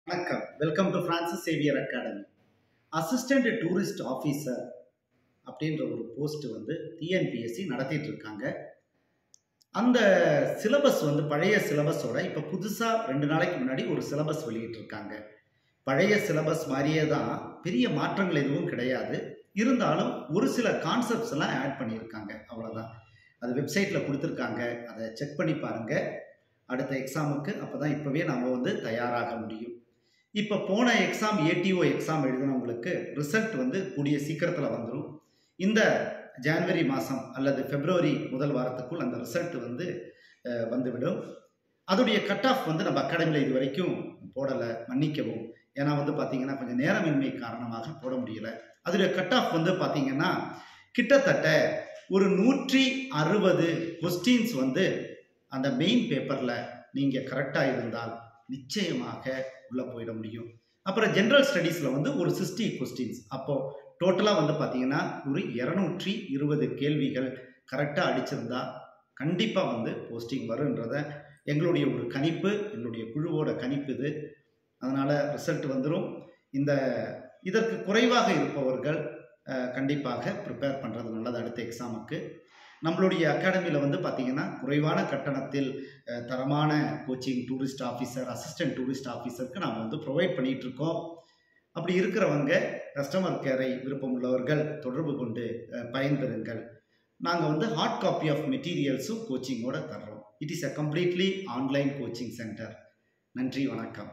வணக்கம். Welcome to Francis Xavier academy. Assistant tourist officer அப்படின்ற ஒரு போஸ்ட் வந்து டிஎன்பிஎஸ்சி நடத்திட்டு இருக்காங்க. அந்த சிலபஸ் வந்து பழைய சிலபஸோட இப்போ புதுசாக 2 நாளைக்கு முன்னாடி ஒரு சிலபஸ் வெளியிட்டிருக்காங்க. பழைய சிலபஸ் மாதிரியே தான், பெரிய மாற்றங்கள் எதுவும் கிடையாது. இருந்தாலும் ஒரு சில கான்செப்ட்ஸ் எல்லாம் ஆட் பண்ணியிருக்காங்க, அவ்வளோதான். அது வெப்சைட்டில் கொடுத்துருக்காங்க, அதை செக் பண்ணி பாருங்கள். அடுத்த எக்ஸாமுக்கு அப்போ தான் இப்போவே நம்ம வந்து தயாராக முடியும். இப்போ போன எக்ஸாம் ஏடிஓ எக்ஸாம் எழுதினவங்களுக்கு ரிசல்ட் வந்து கூடிய சீக்கிரத்தில் வந்துடும். இந்த ஜனவரி மாதம் அல்லது பிப்ரவரி முதல் வாரத்துக்குள் அந்த ரிசல்ட் வந்து வந்துவிடும். அதோடைய கட் ஆஃப் வந்து நம்ம அகாடமியில் இது வரைக்கும் போடலை, மன்னிக்கவும். ஏன்னா வந்து பார்த்தீங்கன்னா கொஞ்சம் நேரமின்மை காரணமாக போட முடியலை. அதோடைய கட் ஆஃப் வந்து பார்த்தீங்கன்னா கிட்டத்தட்ட ஒரு 160 கொஸ்டின்ஸ் வந்து அந்த மெயின் பேப்பரில் நீங்கள் கரெக்டாக இருந்தால் நிச்சயமாக உள்ளே போயிட முடியும். அப்புறம் ஜென்ரல் ஸ்டடீஸில் வந்து ஒரு 60 கொஸ்டின்ஸ். அப்போது டோட்டலாக வந்து பார்த்தீங்கன்னா ஒரு 220 கேள்விகள் கரெக்டாக அடிச்சிருந்தா கண்டிப்பாக வந்து போஸ்டிங் வரும்ன்றத எங்களுடைய ஒரு கணிப்பு, எங்களுடைய குழுவோட கணிப்பு இது. அதனால் ரிசல்ட் வந்துடும். இதற்கு குறைவாக இருப்பவர்கள் கண்டிப்பாக ப்ரிப்பேர் பண்ணுறது நல்லது. அடுத்த எக்ஸாமுக்கு நம்மளுடைய அகாடமியில் வந்து பார்த்திங்கன்னா குறைவான கட்டணத்தில் தரமான coaching tourist officer, assistant tourist ஆஃபீஸருக்கு நாம் வந்து ப்ரொவைட் பண்ணிகிட்ருக்கோம். அப்படி இருக்கிறவங்க கஸ்டமர் கேரை விருப்பம் உள்ளவர்கள் தொடர்பு கொண்டு பயன்பெறுங்கள். நாங்கள் வந்து ஹார்ட் காப்பி ஆஃப் மெட்டீரியல்ஸும் கோச்சிங்கோடு தர்றோம். It is a completely online coaching centre. நன்றி, வணக்கம்.